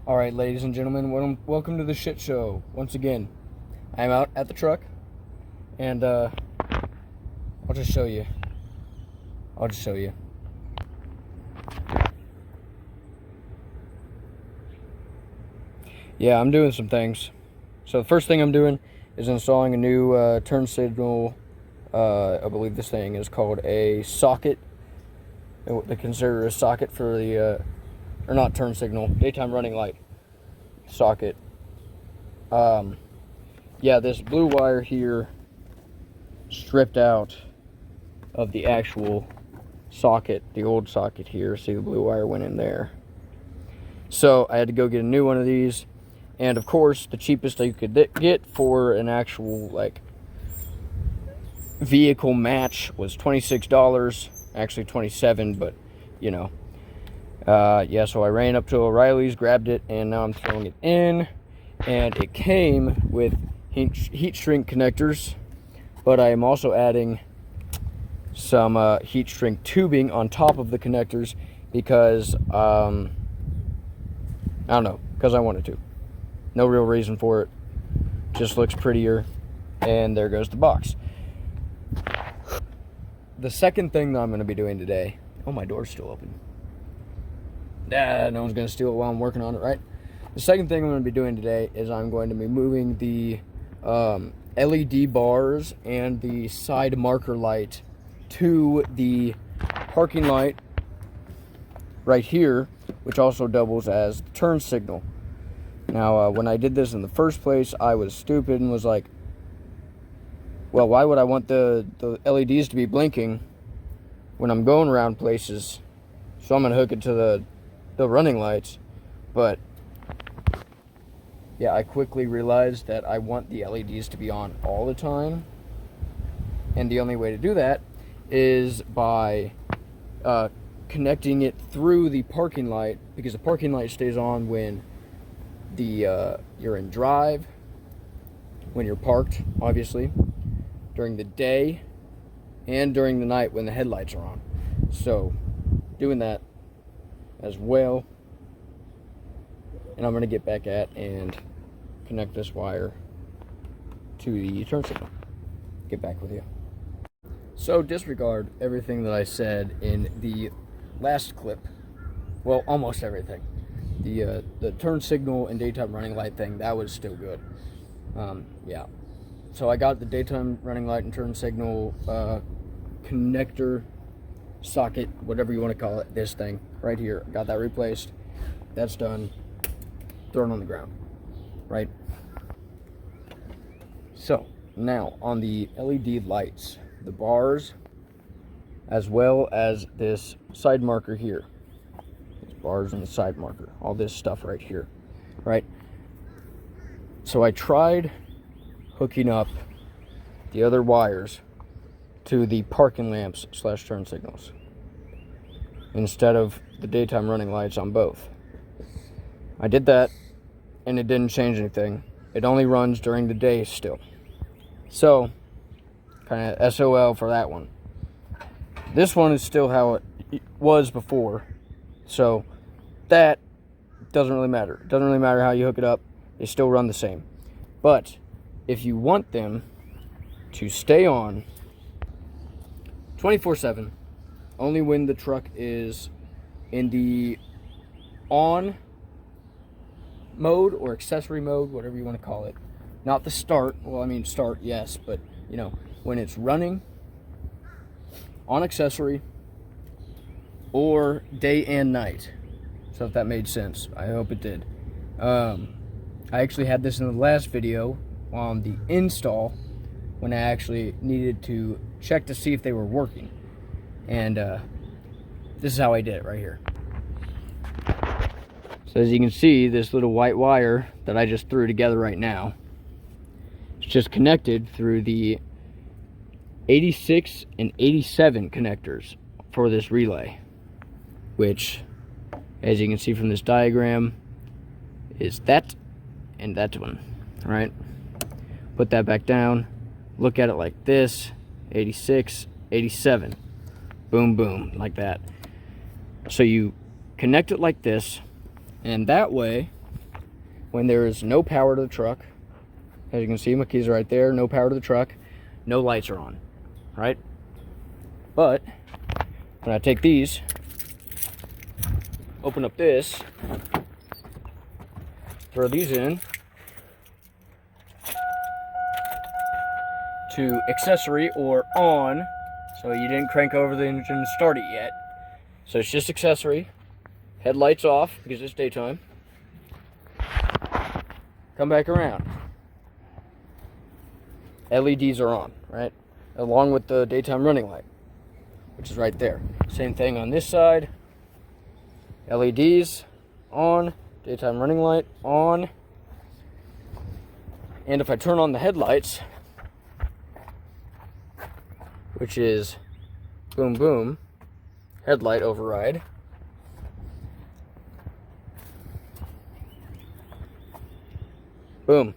Alright, ladies and gentlemen, welcome to the shit show. Once again, I'm out at the truck, and I'll just show you. Yeah, I'm doing some things. So the first thing I'm doing is installing a new turn signal. I believe this thing is called a socket. They consider a socket for the, or not turn signal, daytime running light socket. Yeah, this blue wire here stripped out of the actual socket, the old socket here. See, the blue wire went in there. So I had to go get a new one of these. And of course, the cheapest I could get for an actual, like, vehicle match was $26. Actually $27, but, you know. Yeah, so I ran up to O'Reilly's, grabbed it, and now I'm throwing it in. And it came with heat shrink connectors, but I am also adding some heat shrink tubing on top of the connectors because, I don't know, because I wanted to. No real reason for it. Just looks prettier. And there goes the box. The second thing that I'm going to be doing today... Oh, my door's still open. No one's going to steal it while I'm working on it, right? The second thing I'm going to be doing today is I'm going to be moving the LED bars and the side marker light to the parking light right here, which also doubles as the turn signal. Now, when I did this in the first place, I was stupid and was like, well, why would I want the LEDs to be blinking when I'm going around places? So I'm going to hook it to the running lights. But, yeah, I quickly realized that I want the LEDs to be on all the time. And the only way to do that is by connecting it through the parking light, because the parking light stays on when you're in drive, when you're parked, obviously, during the day, and during the night when the headlights are on. So, doing that as well. And I'm going to get back at and connect this wire to the turn signal. Get back with you. So, disregard everything that I said in the last clip. Well, almost everything. The turn signal and daytime running light thing, that was still good. Yeah. So I got the daytime running light and turn signal connector, socket, whatever you want to call it, this thing right here. Got that replaced. That's done. Thrown on the ground. Right? So, now on the LED lights, the bars, as well as this side marker here. Bars and the side marker, all this stuff right here, right? So I tried hooking up the other wires to the parking lamps / turn signals instead of the daytime running lights on both. I did that and it didn't change anything. It only runs during the day still. So, kind of SOL for that one. This one is still how it was before. So, that doesn't really matter. It doesn't really matter how you hook it up. They still run the same. But, if you want them to stay on 24/7, only when the truck is in the on mode or accessory mode, whatever you want to call it. Not the start. Well, I mean, start, yes. But, you know, when it's running on accessory or day and night. So if that made sense, I hope it did. I actually had this in the last video on the install when I actually needed to check to see if they were working. And this is how I did it right here. So as you can see, this little white wire that I just threw together right now, it's just connected through the 86 and 87 connectors for this relay, which, as you can see from this diagram, is that and that one. All right, put that back down, look at it like this: 86, 87, boom, boom, like that. So you connect it like this, and that way when there is no power to the truck. As you can see, my keys are right there, no power to the truck, no lights are on, right? But when I take these, open up this, throw these in to accessory or on, so you didn't crank over the engine and start it yet. So it's just accessory, headlights off because it's daytime. Come back around. LEDs are on, right? Along with the daytime running light, which is right there. Same thing on this side. LEDs on, daytime running light on. And if I turn on the headlights, which is boom boom, headlight override. Boom.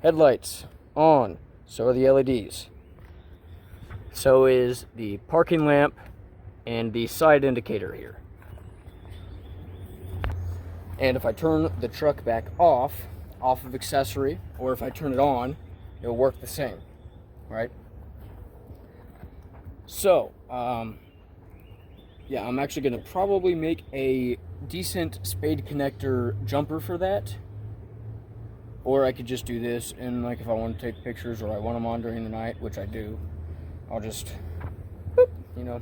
Headlights on. So are the LEDs. So is the parking lamp and the side indicator here. And if I turn the truck back off of accessory, or if I turn it on, it'll work the same, right? So, yeah, I'm actually going to probably make a decent spade connector jumper for that. Or I could just do this, and like if I want to take pictures or I want them on during the night, which I do, I'll just, boop, you know.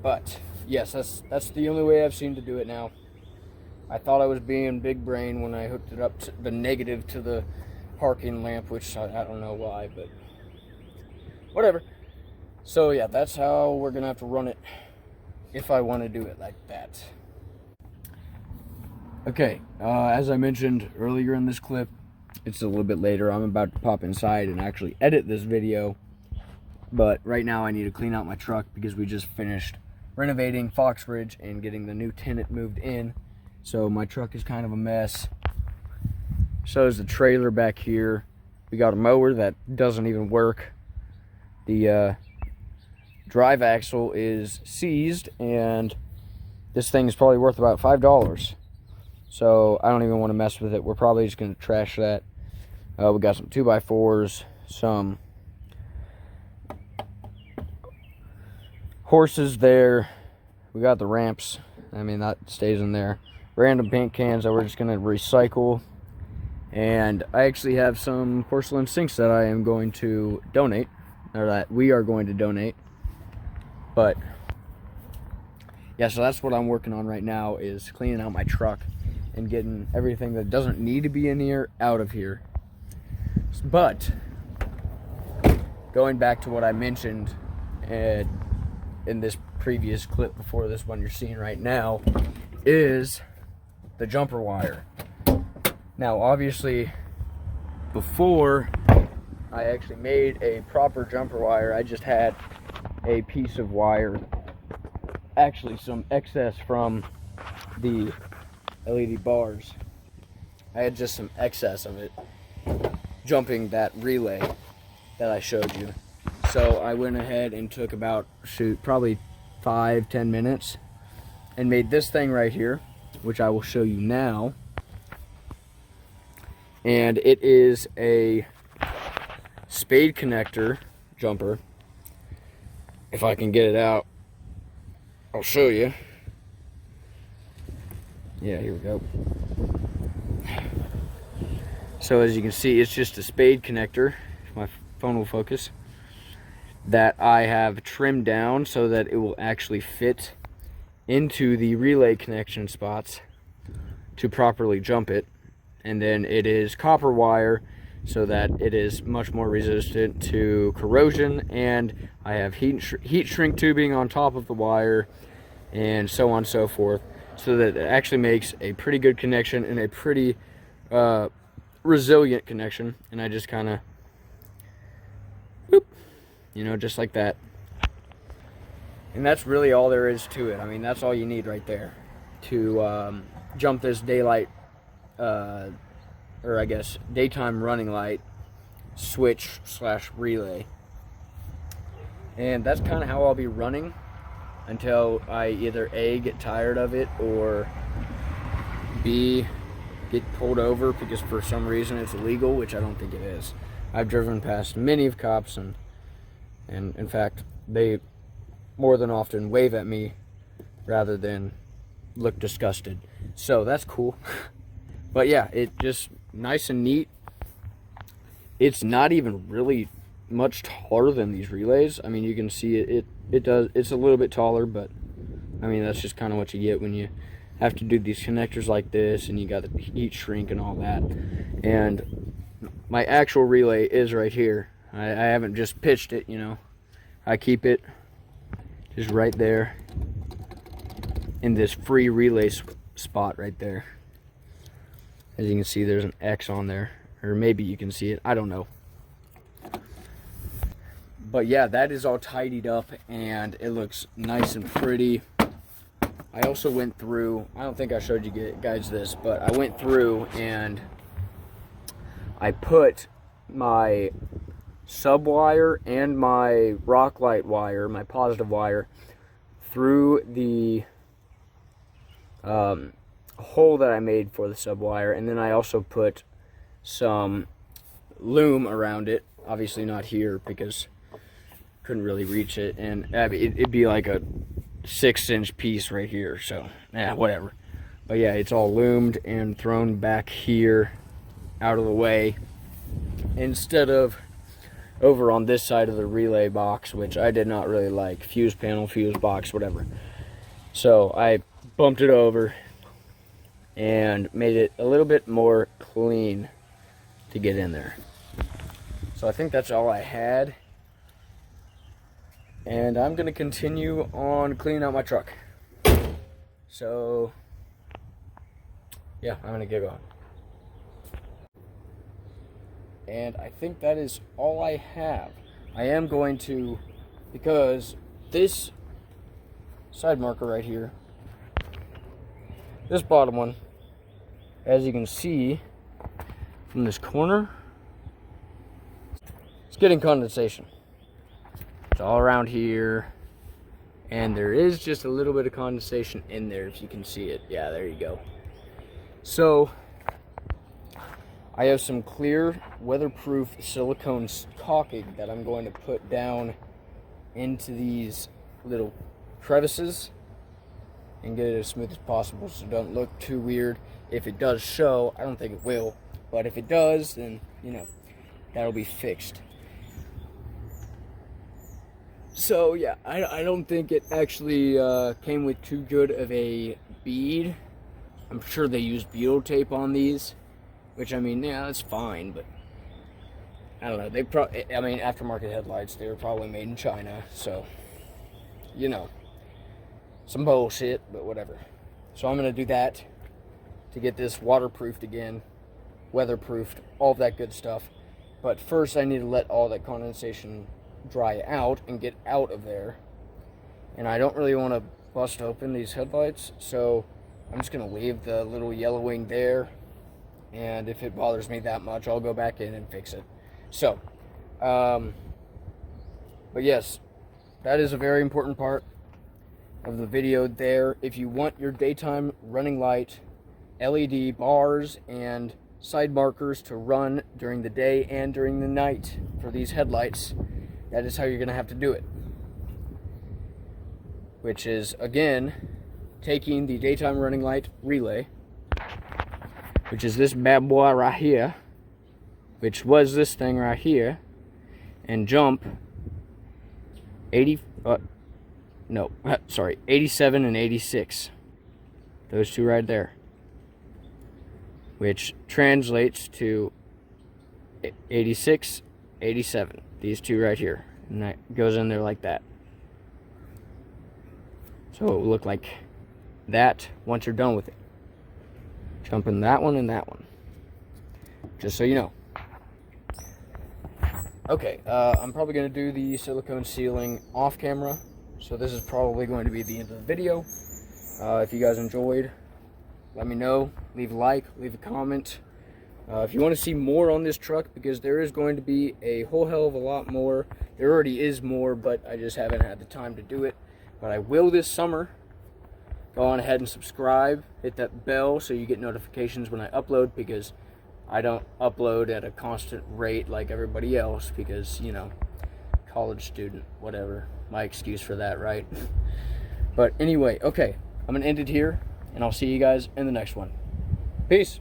But, yes, that's the only way I've seen to do it now. I thought I was being big brain when I hooked it up to the negative to the parking lamp, which I don't know why, but whatever. So, yeah, that's how we're going to have to run it if I want to do it like that. Okay, as I mentioned earlier in this clip, it's a little bit later. I'm about to pop inside and actually edit this video. But right now I need to clean out my truck because we just finished renovating Foxbridge and getting the new tenant moved in. So my truck is kind of a mess. So is the trailer back here. We got a mower that doesn't even work. The drive axle is seized, and this thing is probably worth about $5. So I don't even want to mess with it. We're probably just going to trash that. We got some 2x4s, some horses there. We got the ramps. I mean, that stays in there. Random paint cans that we're just going to recycle. And I actually have some porcelain sinks that I am going to donate, or that we are going to donate. But yeah, so that's what I'm working on right now, is cleaning out my truck and getting everything that doesn't need to be in here out of here. But going back to what I mentioned in this previous clip before this one you're seeing right now, is the jumper wire. Now obviously before I actually made a proper jumper wire, I just had a piece of wire, actually some excess from the LED bars. I had just some excess of it jumping that relay that I showed you. So I went ahead and took about, probably 5-10 minutes and made this thing right here, which I will show you now. And it is a spade connector jumper. If I can get it out, I'll show you. Yeah, here we go. So as you can see, it's just a spade connector, if my phone will focus, that I have trimmed down so that it will actually fit into the relay connection spots to properly jump it. And then it is copper wire so that it is much more resistant to corrosion, and I have heat shrink tubing on top of the wire, and so on and so forth, so that it actually makes a pretty good connection and a pretty resilient connection. And I just kind of, you know, just like that. And that's really all there is to it. I mean, that's all you need right there to jump this daylight, or I guess daytime running light switch / relay. And that's kind of how I'll be running until I either A, get tired of it, or B, get pulled over because for some reason it's illegal, which I don't think it is. I've driven past many of cops, and in fact, they more than often wave at me rather than look disgusted. So that's cool. But yeah, it just nice and neat. It's not even really much taller than these relays. I mean, you can see it's a little bit taller, but I mean, that's just kind of what you get when you have to do these connectors like this, and you got the heat shrink and all that. And my actual relay is right here. I haven't just pitched it, you know. I keep it just right there in this free relay spot right there. As you can see, there's an X on there, or maybe you can see it, I don't know. But yeah, that is all tidied up and it looks nice and pretty. I also went through, I don't think I showed you guys this, but I went through and I put my sub wire and my rock light wire, my positive wire, through the hole that I made for the sub wire, and then I also put some loom around it. Obviously not here because couldn't really reach it, and it'd be like a 6-inch piece right here, so yeah, whatever. But yeah, it's all loomed and thrown back here out of the way instead of over on this side of the relay box, which I did not really like. Fuse panel, fuse box, whatever. So I bumped it over and made it a little bit more clean to get in there. So I think that's all I had. And I'm going to continue on cleaning out my truck. So, yeah, I'm going to get going. And I think that is all I have. I am going to, because this side marker right here, this bottom one, as you can see from this corner, it's getting condensation. It's all around here, and there is just a little bit of condensation in there, if you can see it. Yeah, there you go. So I have some clear weatherproof silicone caulking that I'm going to put down into these little crevices and get it as smooth as possible so it don't look too weird. If it does show, I don't think it will, but if it does, then you know, that'll be fixed. So yeah, I don't think it actually came with too good of a bead. I'm sure they used butyl tape on these, which, I mean, yeah, that's fine, but I don't know. I mean, aftermarket headlights, they were probably made in China, so, you know, some bullshit, but whatever. So I'm going to do that to get this waterproofed again, weatherproofed, all of that good stuff. But first I need to let all that condensation dry out and get out of there. And I don't really want to bust open these headlights, so I'm just going to leave the little yellowing there. And if it bothers me that much, I'll go back in and fix it. So, but yes, that is a very important part of the video there. If you want your daytime running light, LED bars, and side markers to run during the day and during the night for these headlights, that is how you're going to have to do it. Which is, again, taking the daytime running light relay, which is this bad boy right here, which was this thing right here, and jump 87 and 86. Those two right there. Which translates to 86, 87. These two right here. And that goes in there like that. So it will look like that once you're done with it. Jump in that one and that one. Just so you know. Okay, I'm probably going to do the silicone sealing off camera. So this is probably going to be the end of the video. If you guys enjoyed, let me know. Leave a like, leave a comment. If you want to see more on this truck, because there is going to be a whole hell of a lot more. There already is more, but I just haven't had the time to do it. But I will this summer. go on ahead and subscribe. Hit that bell so you get notifications when I upload, because I don't upload at a constant rate like everybody else because, you know, college student, whatever. My excuse for that, right? But anyway, okay, I'm going to end it here, and I'll see you guys in the next one. Peace.